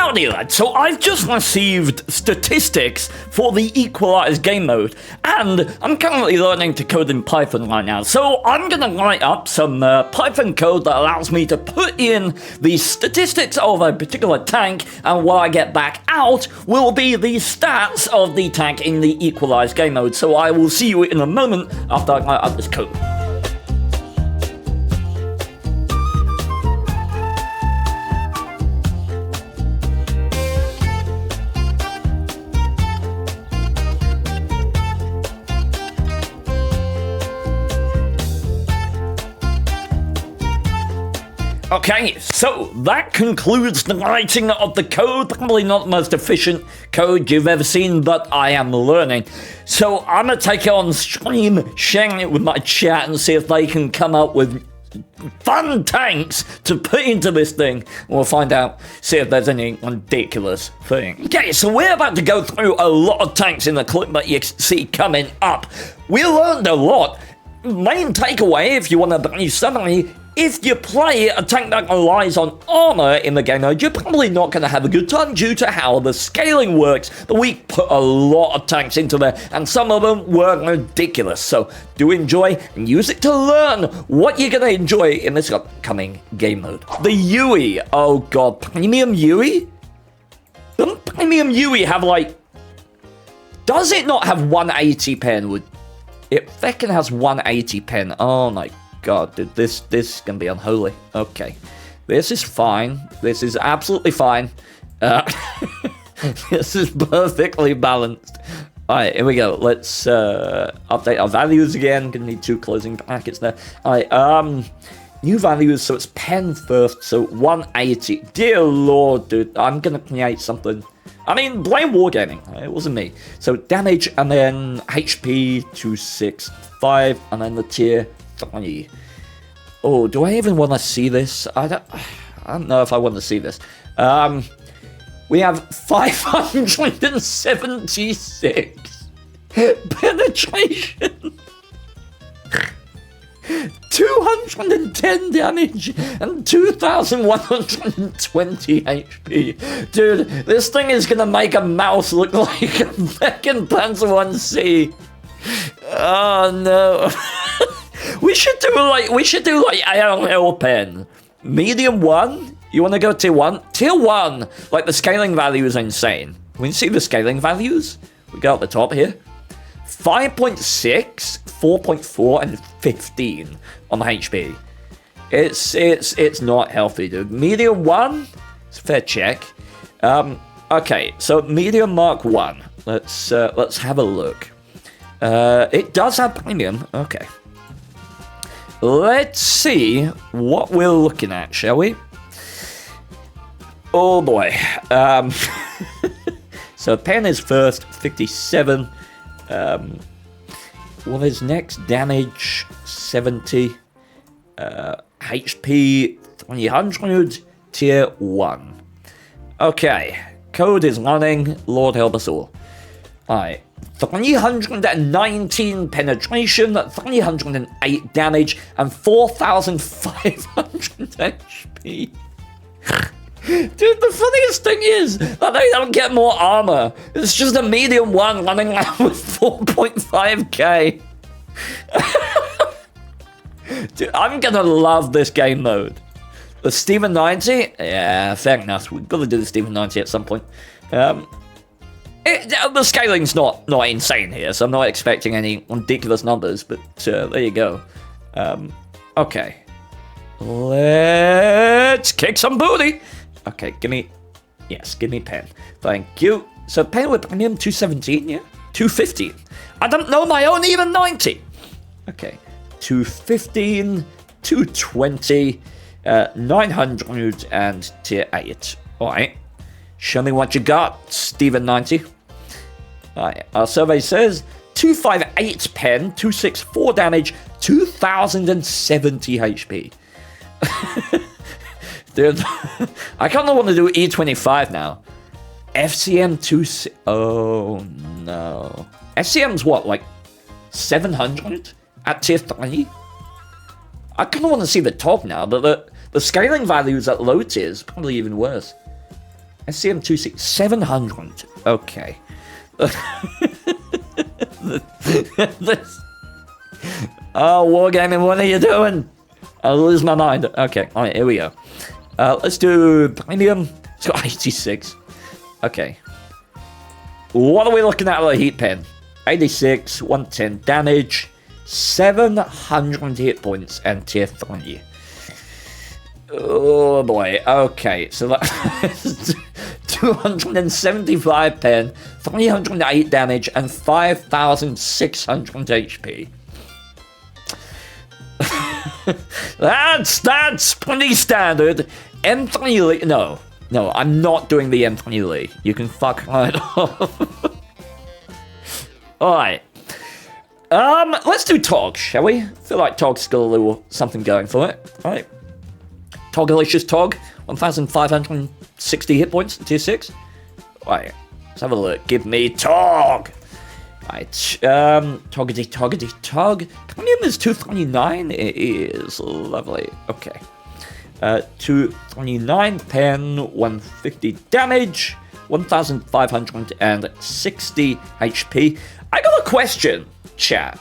Howdy lads, so I've just received statistics for the EQUALIZE game mode, and I'm currently learning to code in Python right now, so I'm gonna write up some Python code that allows me to put in the statistics of a particular tank, and what I get back out will be the stats of the tank in the EQUALIZE game mode, so I will see you in a moment after I write up this code. Okay, so that concludes the writing of the code. Probably not the most efficient code you've ever seen, but I am learning. So I'm going to take it on stream, sharing it with my chat, and see if they can come up with fun tanks to put into this thing. We'll find out, see if there's any ridiculous thing. Okay, so we're about to go through a lot of tanks in the clip that you see coming up. We learned a lot. Main takeaway, if you want a brief summary, if you play a tank that relies on armor in the game mode, you're probably not going to have a good time due to how the scaling works. But we put a lot of tanks into there, and some of them were ridiculous. So do enjoy and use it to learn what you're going to enjoy in this upcoming game mode. The Yui. Oh god, Premium Yui? Doesn't Premium Yui have like... Does it not have 180 pen? It fucking has 180 pen. Oh my god, dude, this is gonna be unholy. Okay, this is fine. This is absolutely fine. This is perfectly balanced. Alright, here we go. Let's update our values again. Gonna need 2 closing brackets there. Alright, new values, so it's pen first, so 180. Dear lord, dude, I'm gonna create something. I mean, blame Wargaming, it wasn't me. So damage, and then HP 265, and then the tier 3. Oh, do I even want to see this? I don't know if I want to see this. We have 576 penetration. 210 damage and 2,120 HP. Dude, this thing is gonna make a mouse look like a fucking Panzer 1C. Oh no. we should do like ALL pen. Medium 1? You wanna go tier 1? Tier 1, like the scaling value is insane. We can see the scaling values. We go at the top here. 5.6, 4.4, and 15 on the HP. It's not healthy, dude. Medium 1, it's a fair check. Okay, so medium mark 1. Let's have a look. It does have premium. Okay. Let's see what we're looking at, shall we? Oh boy. So pen is first, 57. What is next? Damage 70, HP 300, tier 1. Okay, code is running. Lord help us all. Alright, 319 penetration, 308 damage, and 4,500 HP. Dude, the funniest thing is that they don't get more armor. It's just a medium 1 running around with 4.5k. Dude, I'm gonna love this game mode. The Steven 90? Yeah, fair enough. We've got to do the Steven 90 at some point. The scaling's not insane here, so I'm not expecting any ridiculous numbers, but there you go. Okay. Let's kick some booty. Okay, give me pen. Thank you. So pen with premium 217, yeah? 215. I don't know my own even 90. Okay, 215, 220, 900, and tier 8. Alright. Show me what you got, Steven 90. Alright, our survey says 258 pen, 264 damage, 2,070 HP. Dude, I kind of want to do E25 now. FCM 2... Oh, no. FCM's what, like 700 at tier 3? I kind of want to see the top now, but the scaling values at low tiers probably even worse. SCM-26, 700. Okay. This... Oh, Wargaming, what are you doing? I'll lose my mind. Okay, alright, here we go. Let's do premium. It's got 86. Okay. What are we looking at with a heat pen? 86, 110 damage, 700 hit points, and tier 3. Oh boy, okay, so that's 275 pen, 308 damage, and 5,600 HP. That's pretty standard. M3 Lee, no, I'm not doing the M3 Lee. You can fuck right off. Alright. Let's do Tog, shall we? I feel like Tog's got a little something going for it. Alright. Togalicious Tog, 1,560 hit points, tier 6. Alright, let's have a look. Give me Tog! Right, Toggity Tog. Premium is 239. It is lovely. Okay. 239 pen, 150 damage, 1,560 HP. I got a question, chat.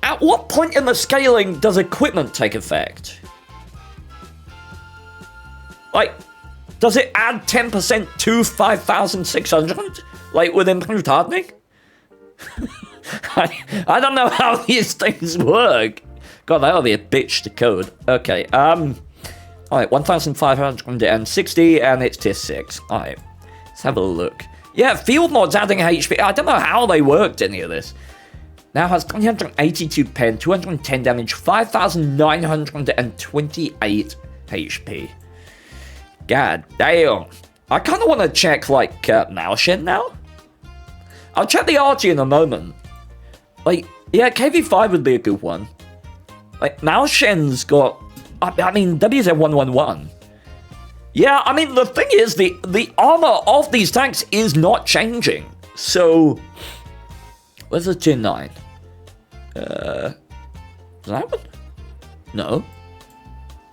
At what point in the scaling does equipment take effect? Like, does it add 10% to 5,600? Like, with improved hardening? I don't know how these things work. God, that'll be a bitch to code. Okay, alright, 1,560, and it's tier 6. Alright, let's have a look. Yeah, field mods adding HP. I don't know how they worked any of this. Now has 382 pen, 210 damage, 5,928 HP. God damn. I kind of want to check, like, Malshin now. I'll check the RG in a moment. Like, yeah, KV5 would be a good one. Like, Malshin's got... I mean, WZ111. Yeah, I mean, the thing is, the armor of these tanks is not changing. So... Where's the tier 9? Is that one? No.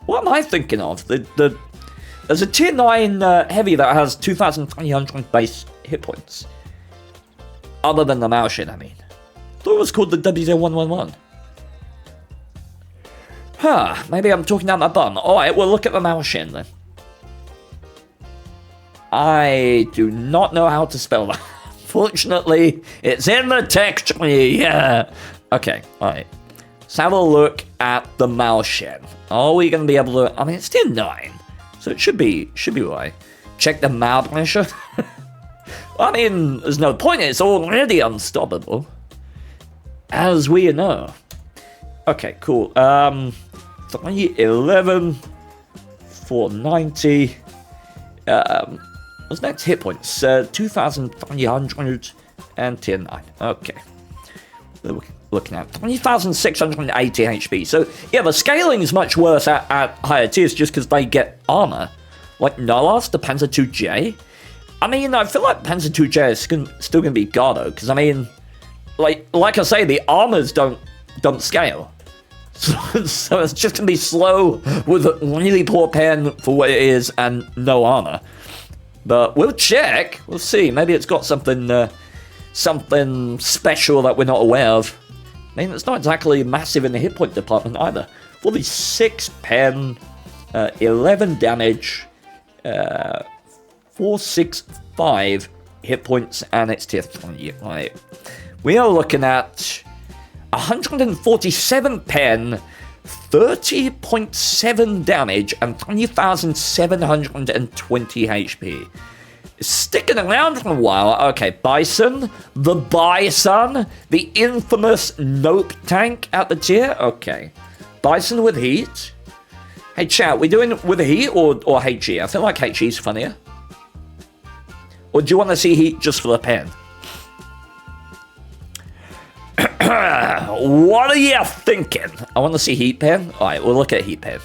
What am I thinking of? There's a tier 9 heavy that has 2,300 base hit points. Other than the Malshin, I mean. I thought it was called the WZ111. Huh, maybe I'm talking out my bum. Alright, we'll look at the Malshin then. I do not know how to spell that. Fortunately, it's in the text tree, yeah. Okay, alright. Let's have a look at the Malshin. Are we going to be able to... I mean, it's tier 9. So it should be right. Check the Mal pressure. I mean, there's no point. It's already unstoppable. As we know. Okay, cool. 311, 490. What's next? Hit points. 2,300 and tier 9. Okay. Looking at 3,680 HP. So, yeah, the scaling is much worse at higher tiers just because they get armor. Like Nolas, the Panzer 2J. I mean, I feel like Panzer 2J is still going to be Gardo, because, I mean, like I say, the armors don't scale. So it's just going to be slow with a really poor pen for what it is and no armor. But we'll check. We'll see. Maybe it's got something special that we're not aware of. I mean, it's not exactly massive in the hit point department either. 46 pen, 11 damage, 465 hit points, and it's tier 3. Right. We are looking at 147 pen, 30.7 damage, and 3,720 HP. Sticking around for a while. Okay, Bison. The Bison. The infamous Nope tank at the tier. Okay. Bison with heat. Hey, chat, we doing with heat or HE? I feel like HE's funnier. Or do you want to see heat just for the pen? What are you thinking? I want to see heat pen. Alright, we'll look at heat pen.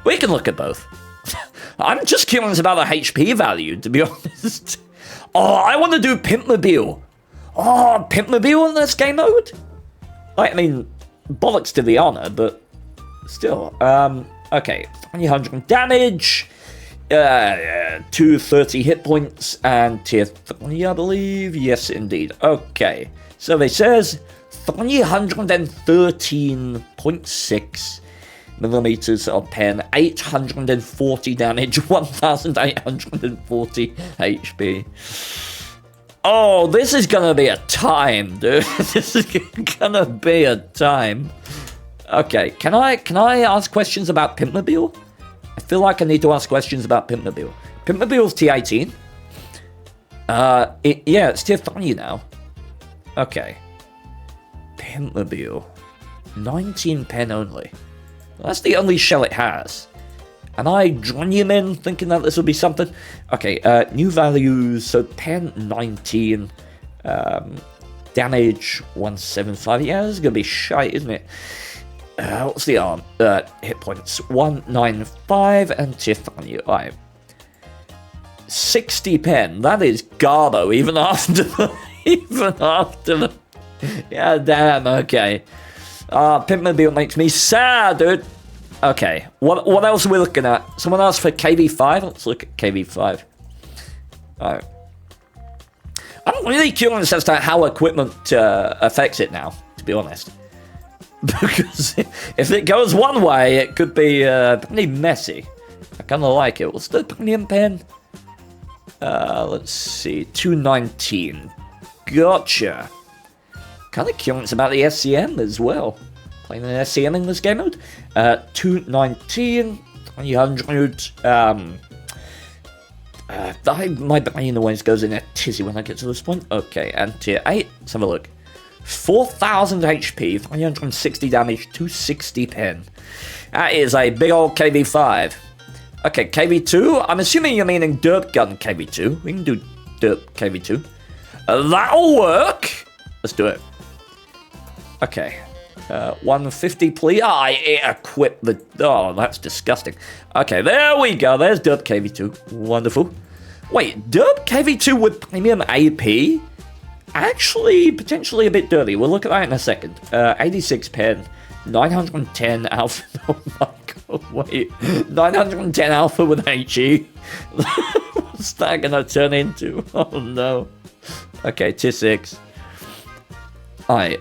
We can look at both. I'm just curious about the HP value, to be honest. Oh, I want to do Pimpmobile. Oh, Pimpmobile in this game mode? Like, I mean, bollocks to the honor, but still. Okay, 300 damage. 230 hit points and tier 3, I believe. Yes, indeed. Okay. Survey says 313.6 millimeters of pen, 840 damage, 1,840 HP. Oh, this is gonna be a time, dude. This is gonna be a time. Okay, can I ask questions about Pimpmobile? I feel like I need to ask questions about Pimpmobile. Pimpmobile's T18. Yeah, it's tier 3 now. Okay. Pimpmobile. 19 pen only. That's the only shell it has. And I dream in thinking that this will be something. Okay, new values. So pen 19. Damage 175. Yeah, this is going to be shite, isn't it? What's the arm? Hit points 195 and tier 3. Alright. 60 pen. That is garbo, even after the yeah, damn, okay. Pimpmobile makes me sad, dude. Okay, what else are we looking at? Someone asked for KV5. Let's look at KV5. Alright. I'm really curious as to how equipment affects it now, to be honest. Because if it goes one way, it could be pretty messy. I kind of like it. What's the premium pen? Let's see. 219. Gotcha. Kind of curious about the SCM as well. Playing an SCM in this game mode. 219. 300. My brain always goes in a tizzy when I get to this point. Okay, and tier 8. Let's have a look. 4,000 HP, 360 damage, 260 pen. That is a big old KV5. Okay, KV2. I'm assuming you're meaning Derp Gun KV2. We can do Derp KV2. That'll work. Let's do it. Okay. 150, please. I equip the... Oh, that's disgusting. Okay, there we go. There's Derp KV2. Wonderful. Wait, Derp KV2 with premium AP? Actually, potentially a bit dirty. We'll look at that in a second. 86 pen, 910 alpha. Oh my god, wait. 910 alpha with HE. What's that gonna turn into? Oh no. Okay, tier 6. Alright.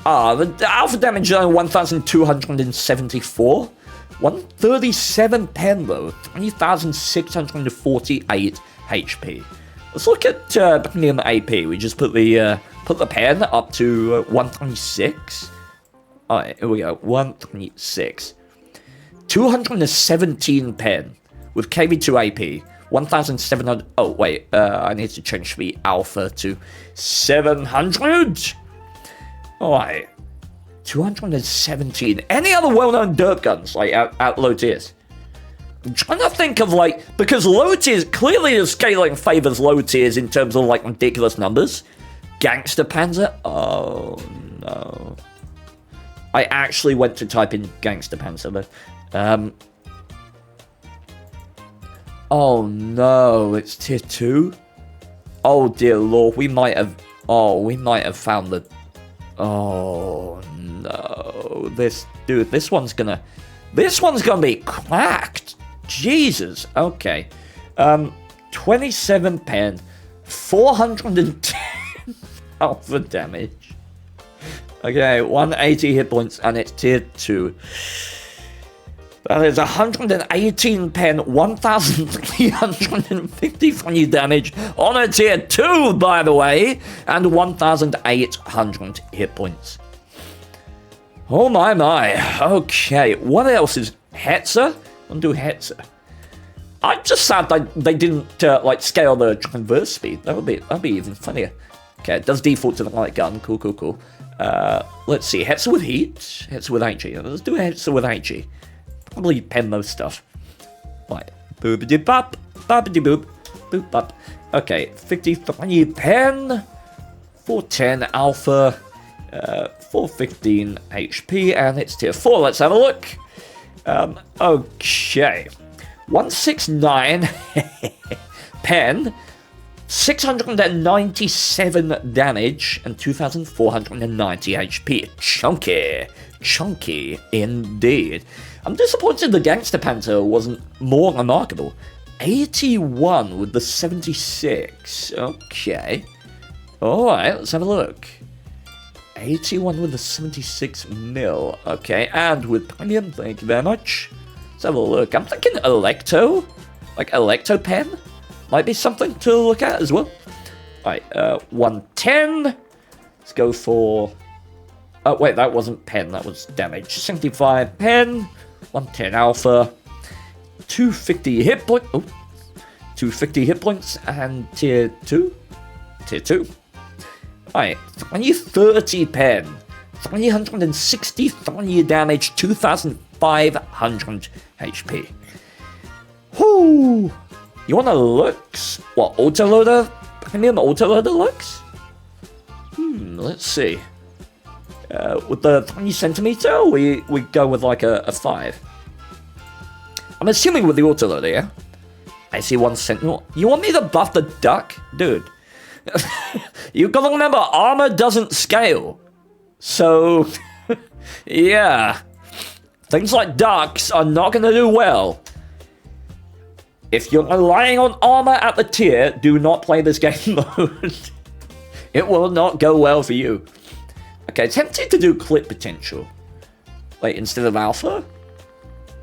The alpha damage is only 1,274. 137 pen though. 3,648 HP. Let's look at premium AP. We just put the pen up to 126. Alright, here we go. 126. 217 pen with KV2 AP. 1,700. Oh wait, I need to change the alpha to 700. Alright. 217. Any other well-known dirt guns like at low tiers? I'm trying to think of, like, because low tiers, clearly the scaling favors low tiers in terms of, like, ridiculous numbers. Gangster Panzer? Oh, no. I actually went to type in Gangster Panzer, but, oh, no, it's tier 2? Oh, dear lord, we might have found the... Oh, no. This one's gonna be cracked. Jesus. Okay. 27 pen, 410 alpha damage. Okay, 180 hit points, and it's tier 2. That is 118 pen, 1,353 damage on a tier 2, by the way, and 1,800 hit points. Oh my. Okay, what else is Hetzer? I'll do Hetzer. I'm just sad they didn't scale the converse speed. That'd be even funnier. Okay, it does default to the light gun. Cool. Let's see. Hetzer with heat. Hetzer with HE. Let's do Hetzer with HE. Probably pen most stuff. Right. Boobity bop. Bobbity boop. Boop bop. Okay. 53 pen. 410 alpha. 415 HP. And it's tier 4. Let's have a look. Okay. 169 pen. 697 damage and 2,490 HP. Chunky indeed. I'm disappointed the Gangster Panzer wasn't more remarkable. 81 with the 76. Okay. Alright, let's have a look. 81 with the 76 mil. Okay, and with premium, thank you very much. Let's have a look. I'm thinking Electo. Like Electo Pen might be something to look at as well. Alright, 110. Let's go for... Oh, wait, that wasn't pen, that was damage. 75 pen, 110 alpha, 250 hit point. Oh, 250 hit points, and tier 2. Tier 2. Alright, 30 pen, 363 damage, 2,500 HP. Whoo! You want a looks? What, autoloader? Premium autoloader looks? Let's see. With the 20 centimeter, we go with like a 5. I'm assuming with the autoloader, yeah? I see 1 sentinel. You want me to buff the duck? Dude. You gotta remember, armor doesn't scale. So, yeah. Things like ducks are not gonna do well. If you're relying on armor at the tier, do not play this game mode. It will not go well for you. Okay, tempted to do clip potential. Like, instead of alpha?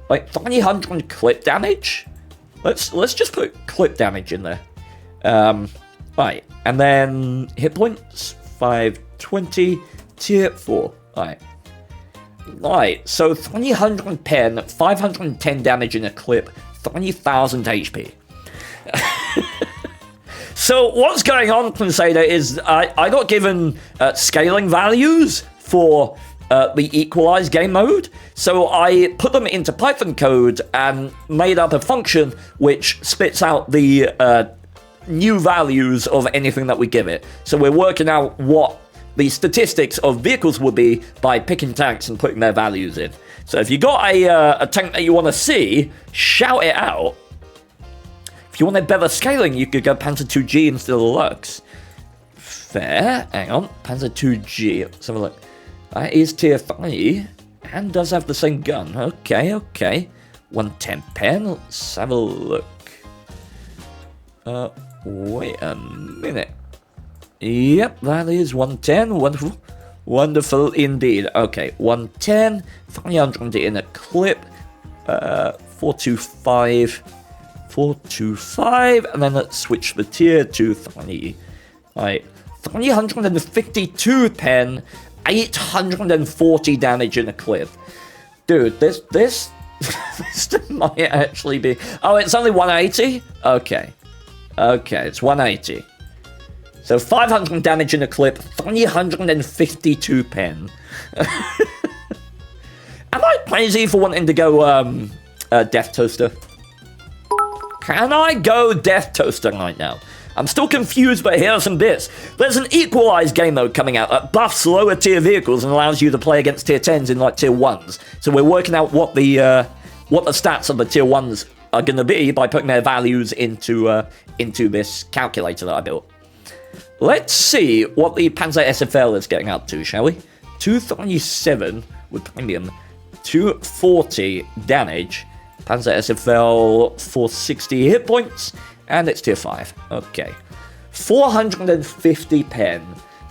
Like, 300 clip damage? Let's just put clip damage in there. Right, and then hit points, 520, tier 4. Right, so 300 pen, 510 damage in a clip, 3,000 HP. So what's going on, Crusader, is I got given scaling values for the EQUALIZE game mode, so I put them into Python code and made up a function which spits out the new values of anything that we give it. So we're working out what the statistics of vehicles would be by picking tanks and putting their values in. So if you got a tank that you want to see, shout it out. If you wanted better scaling, you could go Panzer 2G instead of the Lux. Fair. Hang on. Panzer 2G. Let's have a look. That is tier 3 and does have the same gun. Okay, okay. 110 pen. Let's have a look. Wait a minute. Yep, that is 110. Wonderful. Wonderful indeed. Okay, 110. 300 in a clip. 425. 425, and then let's switch the tier to 3. Right, 352 pen, 840 damage in a clip. Dude, this this might actually be... Oh, it's only 180? Okay. Okay, it's 180. So 500 damage in a clip, 352 pen. Am I crazy for wanting to go Death Toaster? Can I go Death Toaster right now? I'm still confused, but here are some bits. There's an EQUALIZE game mode coming out that buffs lower tier vehicles and allows you to play against tier 10s in like tier 1s. So we're working out what the stats of the tier 1s are going to be by putting their values into this calculator that I built. Let's see what the Panzer SFL is getting up to, shall we? 237 with premium, 240 damage. Panzer SFL 460 hit points, and it's tier 5. Okay. 450 pen,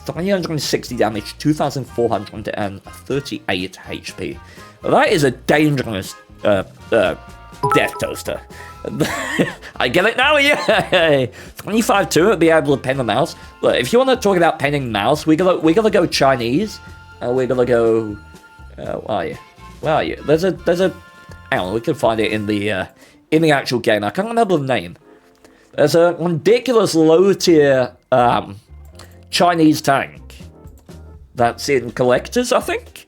360 damage, 2,438 HP. That is a dangerous Death Toaster. I get it now, yeah! 25-2 would be able to pen the mouse. Look, if you want to talk about penning mouse, we gotta go Chinese. We gotta go... where are you? Where are you? There's a hang on, we can find it in the actual game. I can't remember the name. There's a ridiculous low-tier Chinese tank that's in collectors, I think.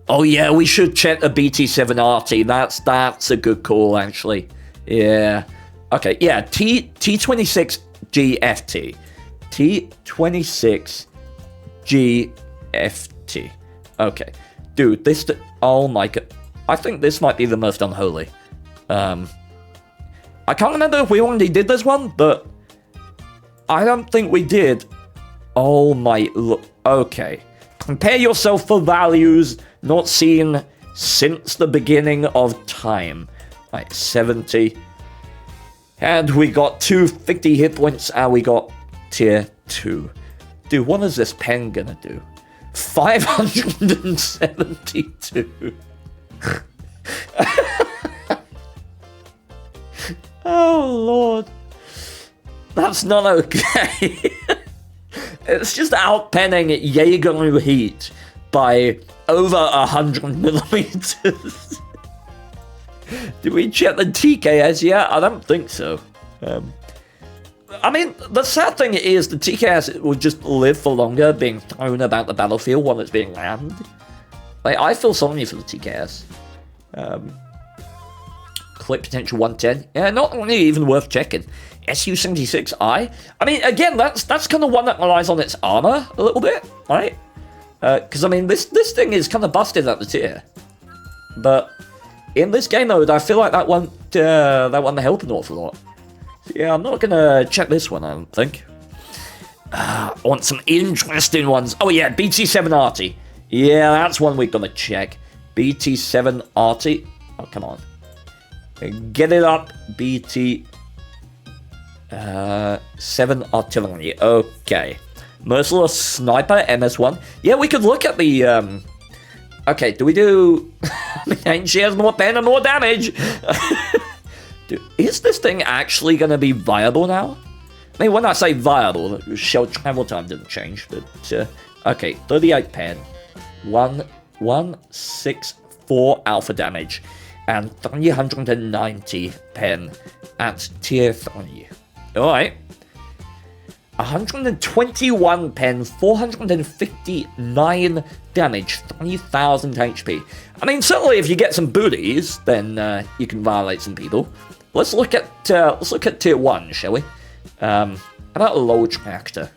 Oh yeah, we should check the BT7RT. That's a good call, actually. Yeah. Okay, yeah, T26GFT. T26GFT. Okay. Dude, this... Oh my god. I think this might be the most unholy. I can't remember if we already did this one, but I don't think we did. Oh my... Look. Okay. Compare yourself for values not seen since the beginning of time. Right, 70. And we got 250 hit points, and we got tier 2. Dude, what is this pen gonna do? 572. Oh, Lord. That's not okay. It's just outpenning Jaeger Heat by over 100 millimeters. Did we check the TKS yet? I don't think so. I mean, the sad thing is the TKS will just live for longer being thrown about the battlefield while it's being rammed. Like, I feel sorry for the TKS. Clip potential 110. Yeah, not really even worth checking. SU-76I. I mean, again, that's kind of one that relies on its armor a little bit, right? Because, I mean, this thing is kind of busted at the tier. But in this game mode, I feel like that won't help an awful lot. So, yeah, I'm not going to check this one, I don't think. I want some interesting ones. Oh, yeah, BT7RT. Yeah, that's one we're going to check. BT7RT. Oh, come on. Get it up, BT... 7 artillery. Okay. Merciless sniper, MS1. Yeah, we could look at the, Okay, do we do... I mean, she has more pen and more damage. Dude, is this thing actually going to be viable now? I mean, when I say viable, shell travel time didn't change, but... okay, 38 pen. 164 alpha damage. And 390 pen at tier 3. Alright. 121 pen, 459 damage, 3000 HP. I mean, certainly if you get some booties, then you can violate some people. Let's look at tier 1, shall we? How about a low tractor?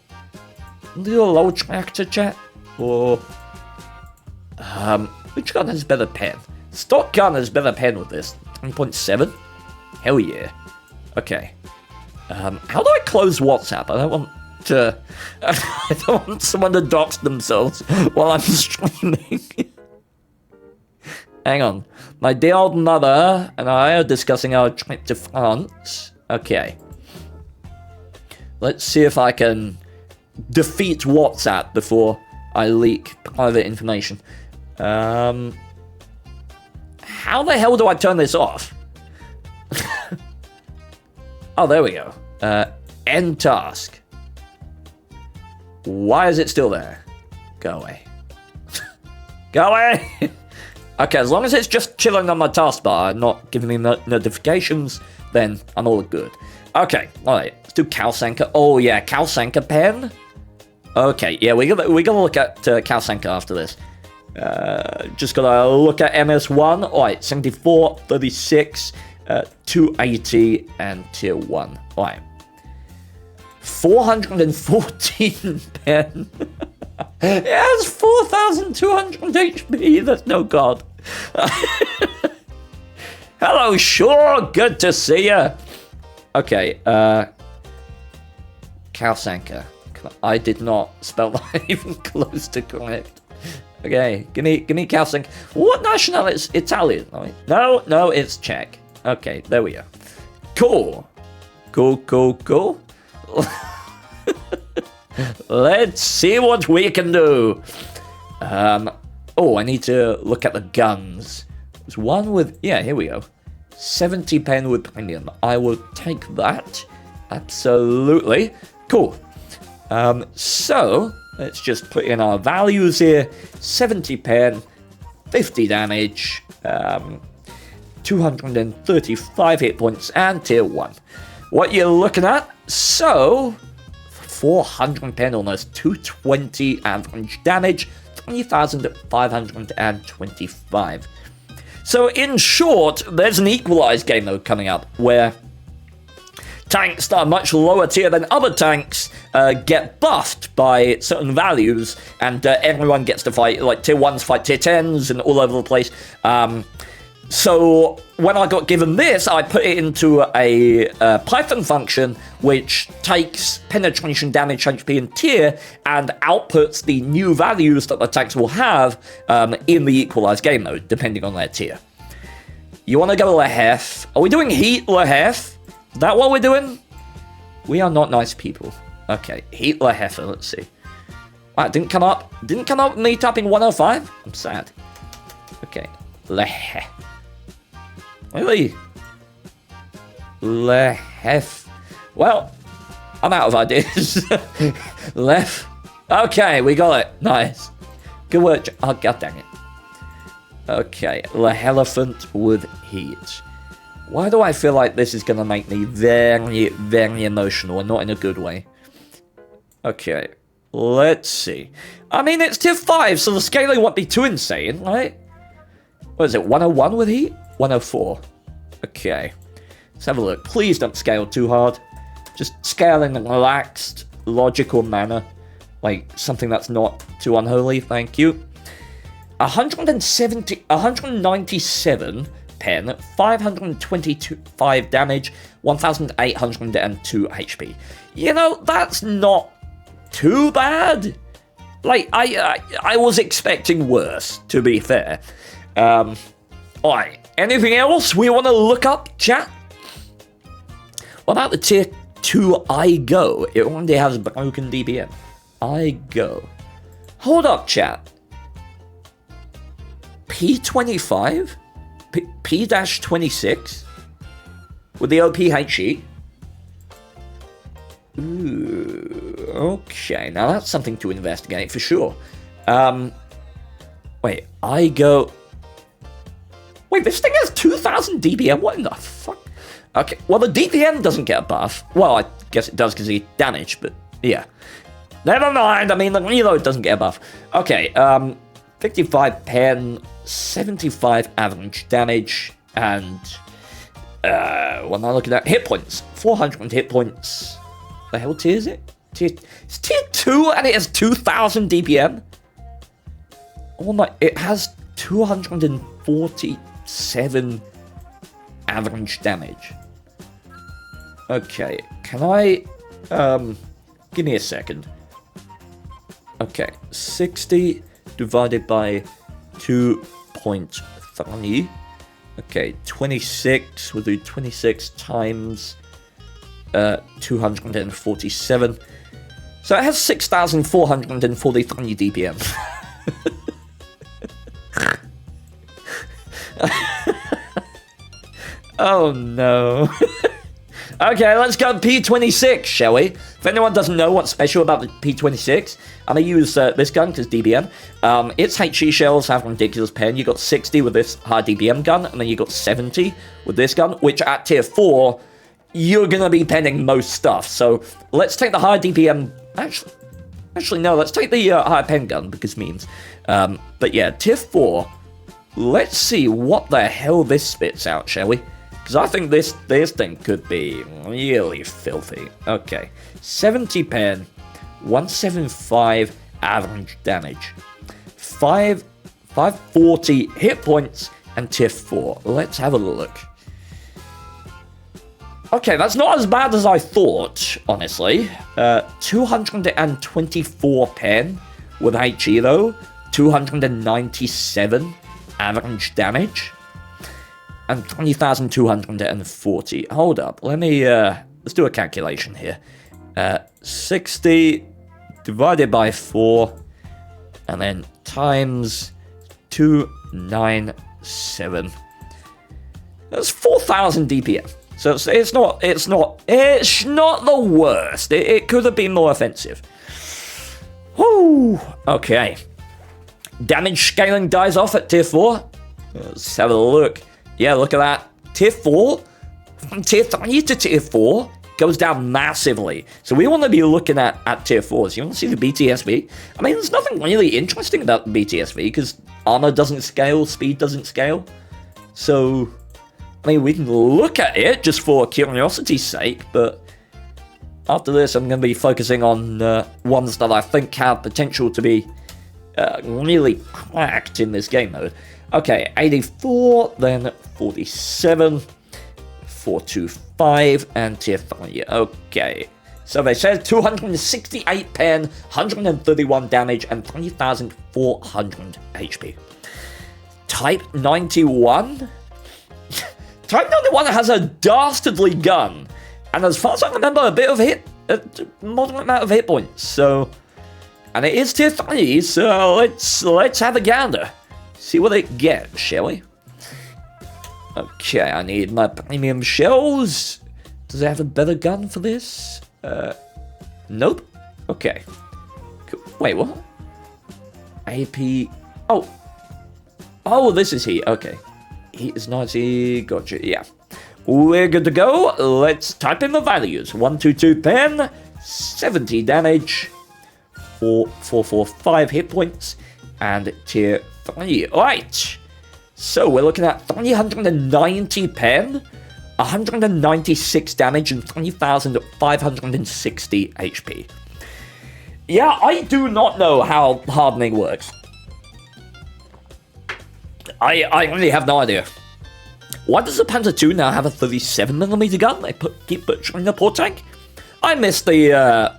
Do a low tractor, chat? Or which gun has better pen? Stock gun has better pen with this. 3.7? Hell yeah. Okay. How do I close WhatsApp? I don't want to... I don't want someone to dox themselves while I'm streaming. Hang on. My dear old mother and I are discussing our trip to France. Okay. Let's see if I can defeat WhatsApp before I leak private information. How the hell do I turn this off? Oh, there we go. End task. Why is it still there? Go away. Go away! Okay, as long as it's just chilling on my taskbar and not giving me notifications, then I'm all good. Okay, alright. Let's do Kalsanka. Oh, yeah, Kalsanka pen? Okay, yeah, we're gonna look at Kalsanka after this. Just gotta look at MS1. Alright, 74, 36... 280 and tier 1. Alright. 414 pen. It has 4,200 HP. That's no god. Hello, sure. Good to see you. Okay, Kalsanka. I did not spell that even close to correct. Okay, give me Kalsanka. What nationality? It's Italian, right? No, it's Czech. Okay, there we go. Cool. Cool. Let's see what we can do. Oh, I need to look at the guns. There's one with... Yeah, here we go. 70 pen with premium. I will take that. Absolutely. Cool. So, let's just put in our values here. 70 pen, 50 damage, 235 hit points, and tier 1. What you're looking at, so 400 pen, almost 220 average damage, 3,525. So in short, there's an EQUALIZE game mode coming up where tanks that are much lower tier than other tanks get buffed by certain values, and everyone gets to fight, like tier 1s fight tier 10s and all over the place. So when I got given this, I put it into a Python function which takes penetration, damage, HP, and tier and outputs the new values that the tanks will have in the EQUALIZE game mode, depending on their tier. You want to go Lehef? Are we doing Heat Lehef? that what we're doing? We are not nice people. Okay, heat Leheffer, let's see. Wow, didn't come up with me tapping 105? I'm sad. Okay, Leh. Really? Lehef. Well, I'm out of ideas. Lef. Okay, we got it. Nice. Good work. Oh, god dang it. Okay, Lehelephant with heat. Why do I feel like this is going to make me very, very emotional and not in a good way? Okay, let's see. I mean, it's tier 5, so the scaling won't be too insane, right? What is it, 101 with heat? 104. Okay, let's have a look. Please don't scale too hard. Just scale in a relaxed, logical manner. Like, something that's not too unholy, thank you. 197 pen, 525 damage, 1,802 HP. You know, that's not too bad. Like, I was expecting worse, to be fair. Alright, anything else we want to look up, chat? What about the tier 2 I Go? It only has broken DPM. I Go. Hold up, chat. P25? P-26? With the OPHE? Ooh, okay, now that's something to investigate for sure. Wait, I Go... Wait, this thing has 2,000 DPM? What in the fuck? Okay, well, the DPM doesn't get a buff. Well, I guess it does because he damage, but yeah. Never mind, I mean, the reload doesn't get a buff. Okay, 55 pen, 75 average damage, and... what am I looking at? Hit points. 400 hit points. The hell tier is it? It's tier 2 and it has 2,000 DPM? Oh my... It has 247 average damage. Okay, can I... give me a second. Okay, 60 divided by 2.3. Okay, 26. We'll do 26 times 247. So it has 6,443 DPM. Oh no. Okay, let's go P26, shall we? If anyone doesn't know what's special about the P26, I'm going to use this gun because DBM. Its HE shells have ridiculous pen. You got 60 with this high DBM gun, and then you got 70 with this gun, which at tier 4, you're going to be penning most stuff. So let's take the high DBM... Actually, no, let's take the high pen gun because memes. But yeah, tier 4, let's see what the hell this spits out, shall we? Because I think this thing could be really filthy. Okay, 70 pen, 175 average damage, 540 hit points, and tier 4. Let's have a look. Okay, that's not as bad as I thought, honestly. 224 pen with HE though, 297 average damage. And 20,240. Hold up. Let me, let's do a calculation here. 60 divided by 4. And then times 297. That's 4,000 DPM. So it's not the worst. It could have been more offensive. Whoo! Okay. Damage scaling dies off at tier 4. Let's have a look. Yeah, look at that. Tier 4, from tier 3 to tier 4, goes down massively. So we want to be looking at tier 4s. You want to see the BTSV? I mean, there's nothing really interesting about the BTSV, because armor doesn't scale, speed doesn't scale. So, I mean, we can look at it just for curiosity's sake, but after this, I'm going to be focusing on ones that I think have potential to be really cracked in this game mode. Okay, 84, then 47, 425, and tier 3. Okay, so they said 268 pen, 131 damage, and 3,400 HP. Type 91? Type 91 has a dastardly gun. And as far as I remember, a moderate amount of hit points. So, and it is tier 3, so let's have a gander. See what it gets, shall we? Okay, I need my premium shells. Does it have a better gun for this? Nope. Okay. Cool. Wait, what? AP. Oh, this is heat. Okay. Heat is 90. Gotcha. Yeah. We're good to go. Let's type in the values. 122 pen, 70 damage, 445 hit points, and tier 3. Alright. So we're looking at 390 pen, 196 damage, and 3,560 HP. Yeah, I do not know how hardening works. I really have no idea. Why does the Panzer II now have a 37mm gun? They keep butchering the poor tank. I missed I've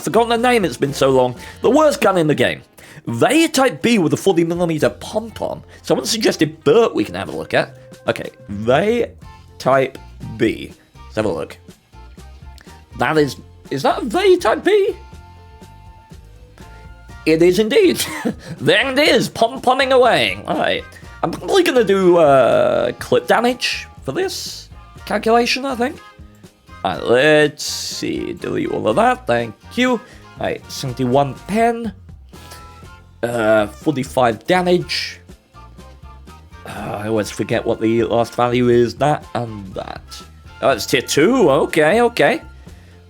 forgotten the name, it's been so long. The worst gun in the game. They Type B with a 40mm pom-pom. Someone suggested Burt we can have a look at. Okay, they Type B. Let's have a look. That is that a they Type B? It is indeed. There it is, pom-pomming away. Alright. I'm probably going to do clip damage for this calculation, I think. Alright, let's see. Delete all of that, thank you. Alright, 71 pen. 45 damage. I always forget what the last value is. That and that. Oh, it's tier 2. Okay.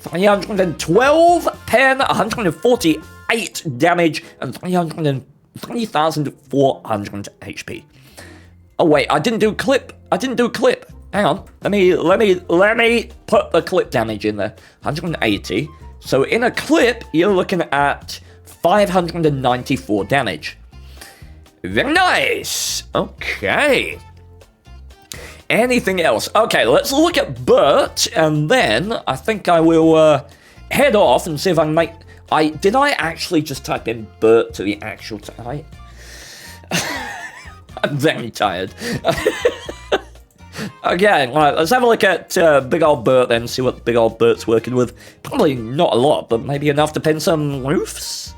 312 pen, 148 damage, and 3,400 HP. Oh wait, I didn't do clip. Hang on. Let me put the clip damage in there. 180. So in a clip, you're looking at 594 damage. Very nice. Okay. Anything else? Okay, let's look at Burt, and then I think I will head off and see if I can make... Did I actually just type in Burt to the actual... I'm very tired. Okay, right, let's have a look at big old Burt then, see what big old Burt's working with. Probably not a lot, but maybe enough to pin some roofs.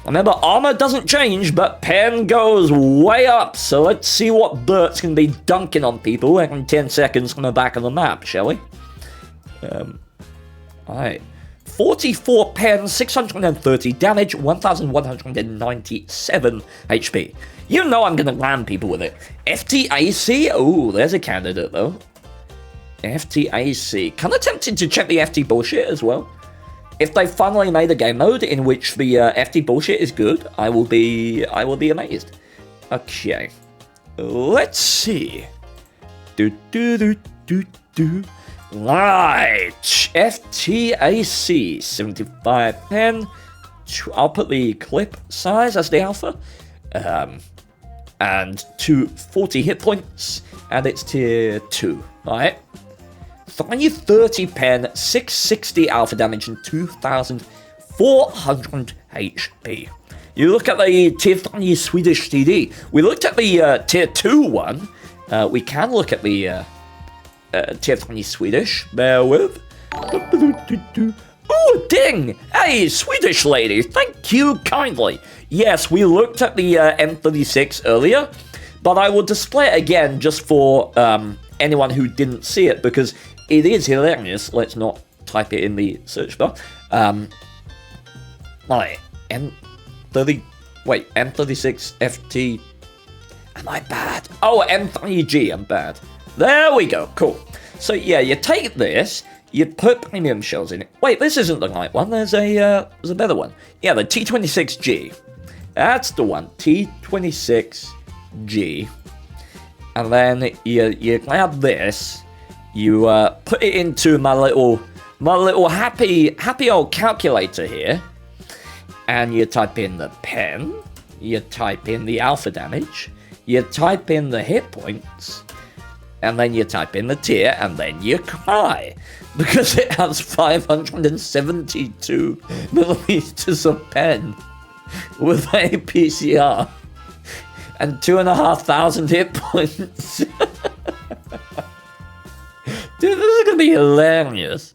Remember, armor doesn't change, but pen goes way up. So let's see what Burt's going to be dunking on people in 10 seconds from the back of the map, shall we? Alright. 44 pen, 630 damage, 1,197 HP. You know I'm going to land people with it. FTAC? Oh, there's a candidate, though. FTAC. Kind of tempted to check the FT bullshit as well. If they finally made a game mode in which the FT bullshit is good, I will be amazed. Okay. Let's see. Right. FTAC. 75 pen. I'll put the clip size as the alpha. And 240 hit points. And it's tier 2. Alright. 330 pen, 660 alpha damage, and 2,400 HP. You look at the tier 3 Swedish TD. We looked at the tier 2 one. We can look at the tier 3 Swedish. Bear with. Oh, ding! Hey, Swedish lady, thank you kindly. Yes, we looked at the M36 earlier, but I will display it again just for anyone who didn't see it, because it is hilarious. Let's not type it in the search bar. Right, M36 FT. Am I bad? Oh, M3G, I'm bad. There we go, cool. So yeah, you take this, you put premium shells in it. Wait, this isn't the right one. There's a better one. Yeah, the T26G. That's the one, T26G. And then you grab this, you put it into my little happy old calculator here, and you type in the pen, you type in the alpha damage, you type in the hit points, and then you type in the tier, and then you cry, because it has 572 millimeters of pen with a PCR and 2,500 hit points. Dude, this is gonna be hilarious.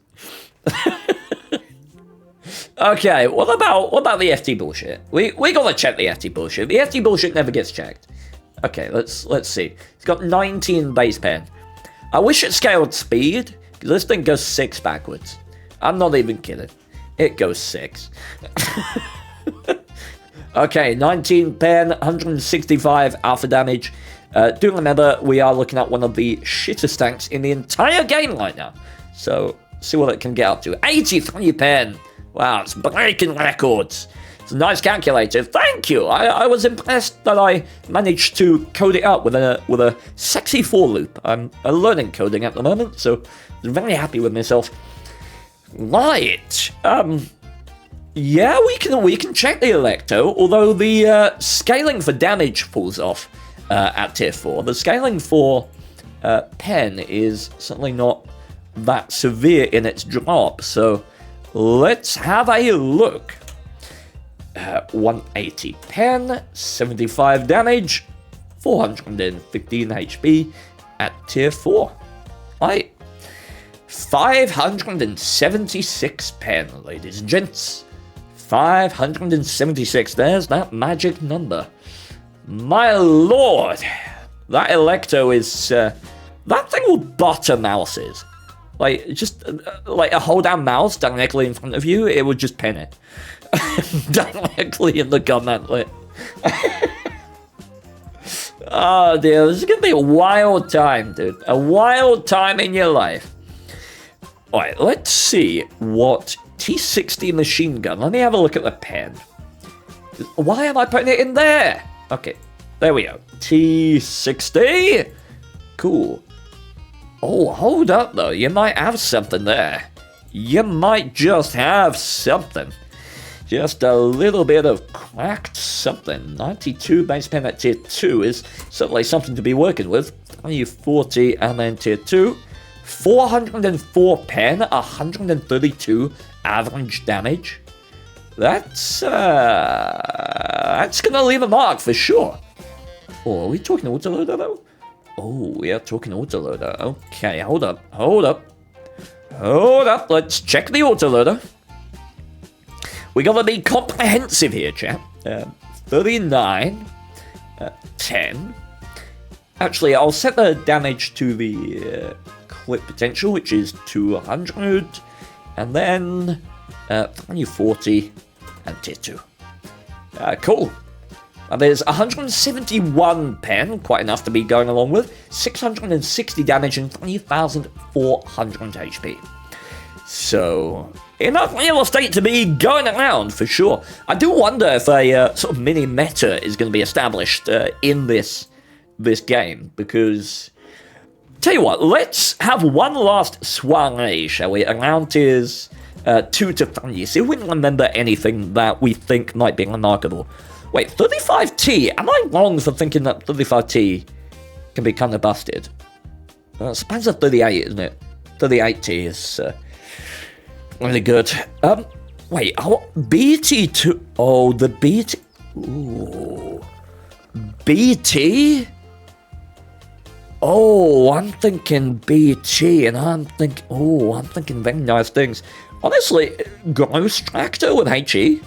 Okay, what about the FT bullshit? We gotta check the FT bullshit. The FT bullshit never gets checked. Okay, let's see. It's got 19 base pen. I wish it scaled speed, because this thing goes 6 backwards. I'm not even kidding. It goes 6. Okay, 19 pen, 165 alpha damage. Do remember, we are looking at one of the shittest tanks in the entire game right now. So, see what it can get up to. 83 pen! Wow, it's breaking records. It's a nice calculator. Thank you! I was impressed that I managed to code it up with a sexy for loop. I'm learning coding at the moment, so I'm very happy with myself. Right. Yeah, we can check the Electo, although the scaling for damage falls off at tier 4. The scaling for pen is certainly not that severe in its drop, so let's have a look. 180 pen, 75 damage, 415 HP at tier 4. Right. 576 pen, ladies and gents. 576. There's that magic number. My lord, that Electo is that thing will butter mouses. Like just like a hold down mouse directly in front of you, it would just pin it directly in the gauntlet. Oh dear, this is gonna be a wild time, dude. A wild time in your life. Alright, let's see what T60 machine gun. Let me have a look at the pen. Why am I putting it in there? Okay, there we go. T60. Cool. Oh, hold up though. You might have something there. You might just have something. Just a little bit of cracked something. 92 base pen at tier 2 is certainly something to be working with. 40 and then tier 2. 404 pen, 132 average damage. That's gonna leave a mark for sure. Oh, are we talking autoloader though? Oh, we are talking autoloader. Okay, hold up. Let's check the autoloader. We gotta be comprehensive here, chap. 39, 10. Actually, I'll set the damage to the clip potential, which is 200, and then 40 and tier 2. Cool. And there's 171 pen, quite enough to be going along with, 660 damage and 3,400 HP. So, enough real estate to be going around, for sure. I do wonder if a sort of mini meta is going to be established in this game, because... Tell you what, let's have one last soiree, shall we, around tiers 2 to 3, see if we can remember anything that we think might be remarkable. Wait, 35T? Am I wrong for thinking that 35T can be kind of busted? It's Panzer 38, isn't it? 38T is really good. Wait, BT2... Oh, the BT... Ooh. BT? Oh, I'm thinking BT, and I'm thinking very nice things. Honestly, Gross Tractor with HE,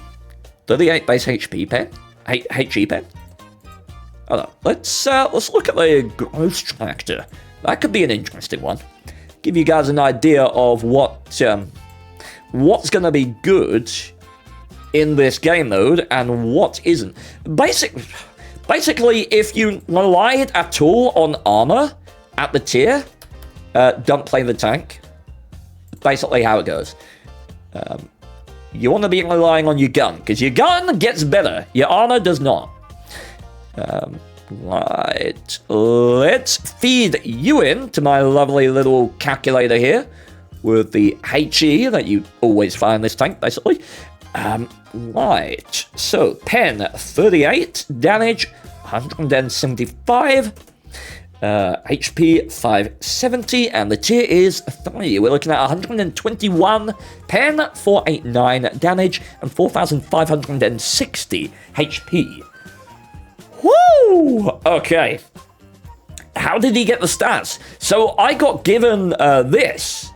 38 base HP pen, HE pen. Hold on, let's look at the Gross Tractor. That could be an interesting one. Give you guys an idea of what's gonna be good in this game mode and what isn't. Basically, if you relied at all on armor at the tier, don't play the tank. Basically how it goes. You want to be relying on your gun, because your gun gets better. Your armor does not. Right. Let's feed you in to my lovely little calculator here with the HE that you always find in this tank, basically. Right. So, pen 38, damage 175, HP 570, and the tier is 3. We're looking at 121 pen, 489 damage, and 4,560 HP. Woo! Okay. how did he get the stats? So I got given this,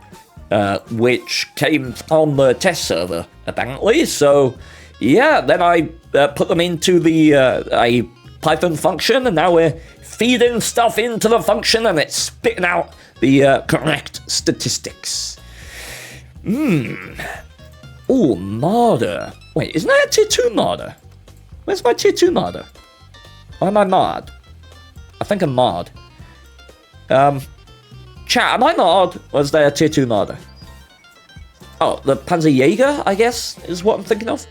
which came on the test server, apparently. So, yeah, then I put them into the a Python function, and now we're feeding stuff into the function, and it's spitting out the correct statistics. Oh, Marder. Wait, isn't that a tier 2 Marder? Where's my tier 2 Marder? Why am I Mard? I think I'm Mard. Chat, am I Mard? Or is there a tier 2 Marder? Oh, the Panzerjäger, I guess, is what I'm thinking of.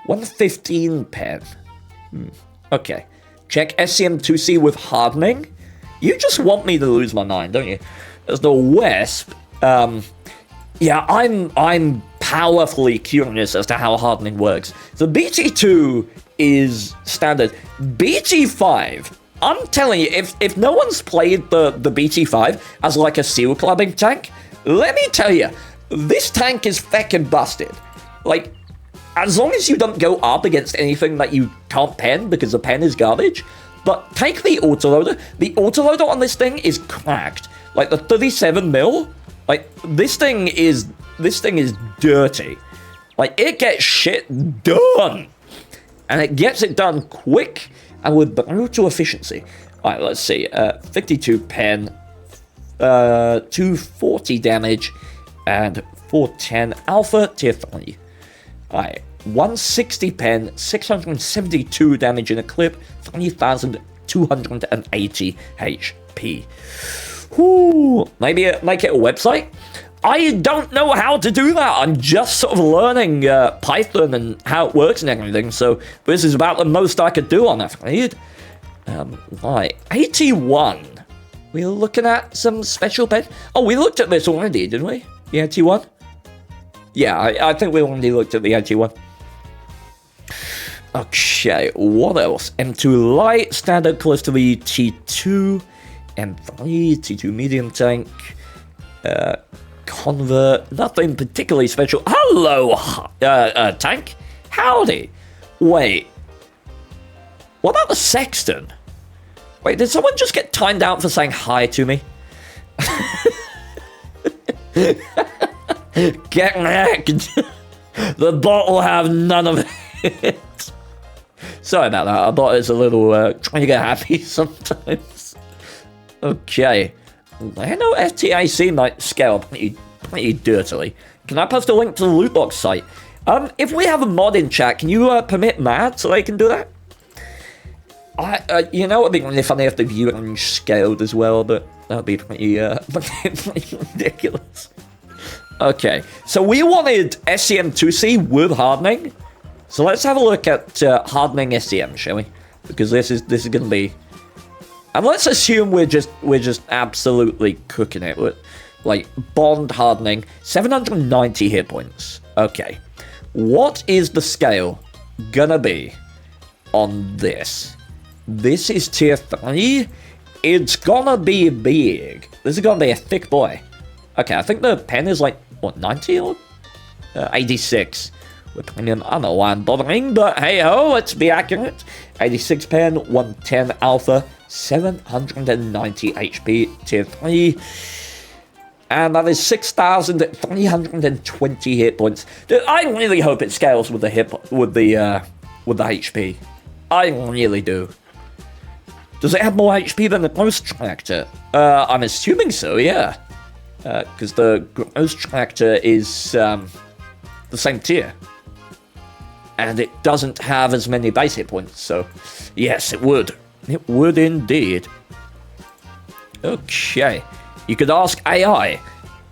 115 pen. Okay. Check SCM2C with hardening. You just want me to lose my mind, don't you? As the Wesp, yeah, I'm powerfully curious as to how hardening works. So BT2 is standard. BT5, I'm telling you, if no one's played the BT5 as like a seal clubbing tank, let me tell you, this tank is feckin' busted. Like, as long as you don't go up against anything that you can't pen because the pen is garbage, but take the autoloader. The autoloader on this thing is cracked. Like the 37 mil, like this thing is dirty. Like it gets shit done, and it gets it done quick and with brutal efficiency. All right, let's see. 52 pen, 240 damage, and 410 alpha tier 3. Alright, 160 pen, 672 damage in a clip, 3,280 HP. Whoo, maybe make it a website? I don't know how to do that. I'm just sort of learning Python and how it works and everything, so this is about the most I could do on that, right? Right, 81. We're looking at some special pen. Oh, we looked at this already, didn't we? The 81? Yeah, I think we already looked at the 81. Okay, what else? M2 light, standard close to the T2. M3, T2 medium tank. Convert, nothing particularly special. Hello, tank. Howdy. Wait. What about the Sexton? Wait, did someone just get timed out for saying hi to me? Get wrecked. The bot will have none of it. Sorry about that. I thought it's a little trying to get happy sometimes. Okay. I know FTAC might scale pretty dirtily. Can I post a link to the loot box site? If we have a mod in chat, can you permit Mad so they can do that? You know, it'd be really funny if the view range scaled as well, but that would be pretty ridiculous. Okay, so we wanted SCM2C with hardening. So let's have a look at hardening SCM, shall we? Because this is going to be, and let's assume we're just absolutely cooking it with like bond hardening, 790 hit points. Okay, what is the scale gonna be on this? This is tier 3. It's gonna be big. This is gonna be a thick boy. Okay, I think the pen is like, what, 90 or 86 with premium. I don't know why I'm bothering, but hey ho, let's be accurate. 86 pen, 110 alpha, 790 HP, tier 3. And that is 6,320 hit points. I really hope it scales with the HP. I really do. Does it have more HP than the Ghost Tractor? I'm assuming so, yeah. Because the Ghost Tractor is the same tier. And it doesn't have as many base hit points, so yes, it would. It would indeed. Okay. You could ask AI.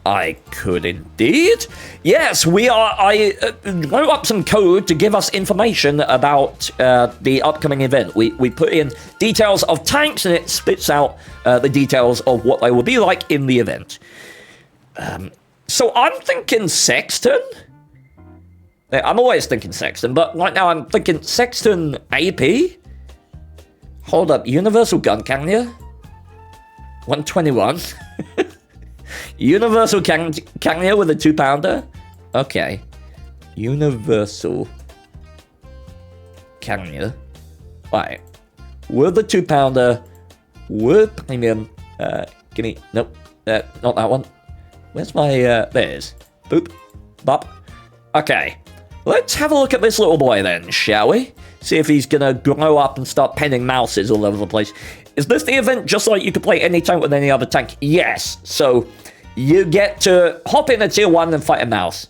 I could indeed. Yes, I wrote up some code to give us information about the upcoming event. We put in details of tanks, and it spits out the details of what they will be like in the event. So I'm thinking Sexton. I'm always thinking Sexton, but right now I'm thinking Sexton AP. Hold up, Universal Gun Carrier. 121. Universal Carrier with a 2-pounder. Okay. Universal Carrier. Right. With the 2-pounder, Word premium. Give me, nope, not that one. Where's my, there it is. Boop, bop. Okay, let's have a look at this little boy then, shall we? See if he's gonna grow up and start penning mouses all over the place. Is this the event just like you could play any tank with any other tank? Yes, so you get to hop in a tier 1 and fight a mouse.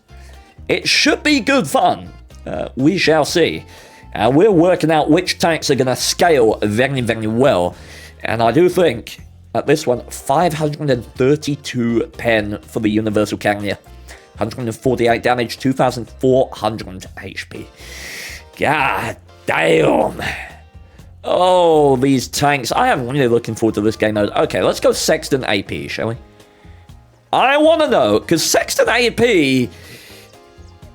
It should be good fun. We shall see. We're working out which tanks are gonna scale very, very well. And I do think, at this one, 532 pen for the Universal Carrier. 148 damage, 2,400 HP. God damn. Oh, these tanks. I am really looking forward to this game mode. Okay, let's go Sexton AP, shall we? I want to know, because Sexton AP,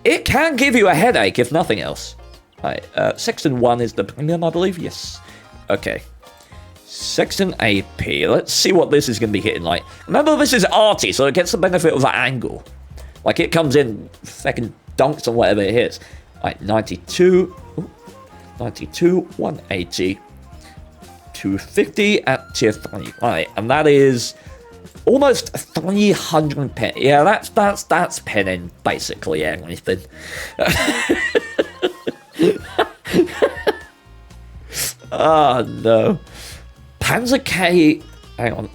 it can give you a headache, if nothing else. Right, Sexton 1 is the premium, I believe. Yes. Okay. Sexton AP. Let's see what this is going to be hitting like. Remember, this is arty, so it gets the benefit of that angle. Like, it comes in, fucking dunks on whatever it hits. Right, 92. Ooh, 92, 180. 250 at tier 3. Right, and that is almost 300 pen. Yeah, that's penning basically everything. Oh, no. Panzer K, hang on.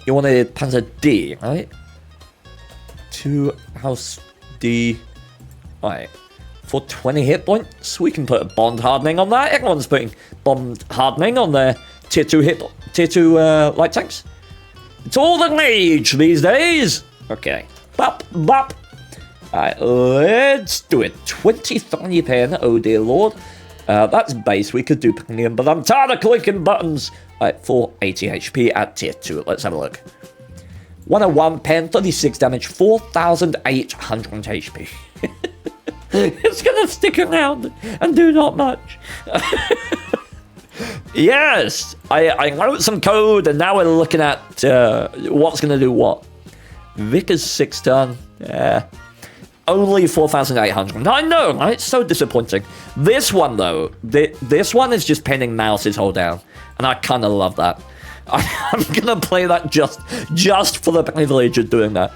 You wanted Panzer D, right? 2 House D. Right. For 20 hit points, we can put a bond hardening on that. Everyone's putting bond hardening on their tier 2 light tanks. It's all the rage these days. Okay. Bop, bop. Alright, let's do it. 23 pen, oh dear lord. That's base, we could do premium, but I'm tired of clicking buttons. Alright, 480 HP at tier 2. Let's have a look. 101 pen, 36 damage, 4,800 HP. It's gonna stick around and do not much. Yes, I wrote some code, and now we're looking at what's gonna do what. Vickers 6-ton, only 4,800. I know, right? It's so disappointing. This one, though, this one is just penning mouses hold down, and I kind of love that. I'm gonna play that just for the privilege of doing that.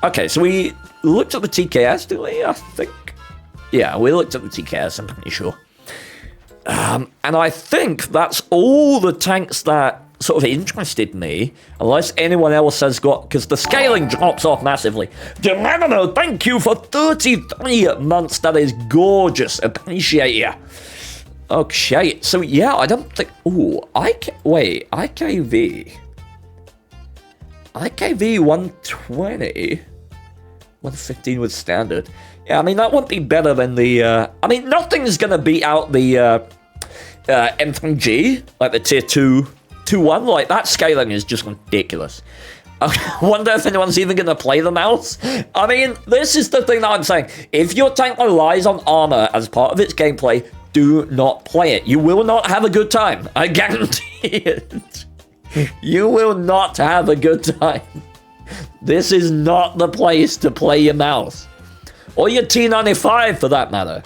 Okay, so we looked at the TKS, didn't we? I think. Yeah, we looked at the TKS, I'm pretty sure. And I think that's all the tanks that sort of interested me, unless anyone else has got, because the scaling drops off massively. Geronimo, thank you for 33 months. That is gorgeous. Appreciate you. Okay, so yeah, I don't think. Ooh, wait, IKV 120, 115 with standard. Yeah, I mean that wouldn't be better than the. I mean, nothing's gonna beat out the M3G, like the tier 2-1. Like that scaling is just ridiculous. I wonder if anyone's even gonna play the mouse. I mean, this is the thing that I'm saying. If your tank relies on armor as part of its gameplay, do not play it. You will not have a good time. I guarantee it. You will not have a good time. This is not the place to play your mouse. Or your T95 for that matter.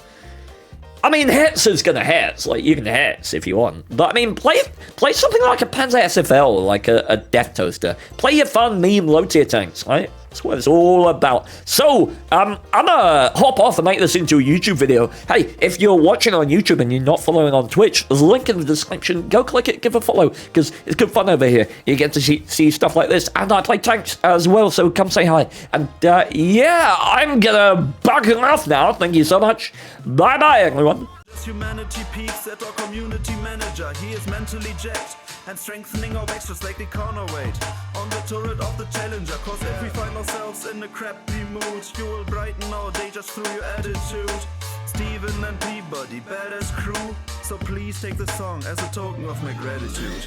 I mean, Hetz is gonna Hetz. Like, you can Hetz if you want. But, I mean, play something like a Panzer SFL, like a Death Toaster. Play your fun meme low-tier tanks, right? That's what it's all about. So, I'm gonna hop off and make this into a YouTube video. Hey, if you're watching on YouTube and you're not following on Twitch, there's a link in the description. Go click it, give a follow, because it's good fun over here. You get to see stuff like this, and I play tanks as well, so come say hi. And, yeah, I'm gonna bug off now. Thank you so much. Bye-bye, everyone. Humanity peaks at our community manager. He is mentally jacked and strengthening our backs just like the counterweight on the turret of the challenger. Cause if we find ourselves in a crappy mood, you will brighten our day just through your attitude. Steven and Peabody, badass crew. So please take the song as a token of my gratitude.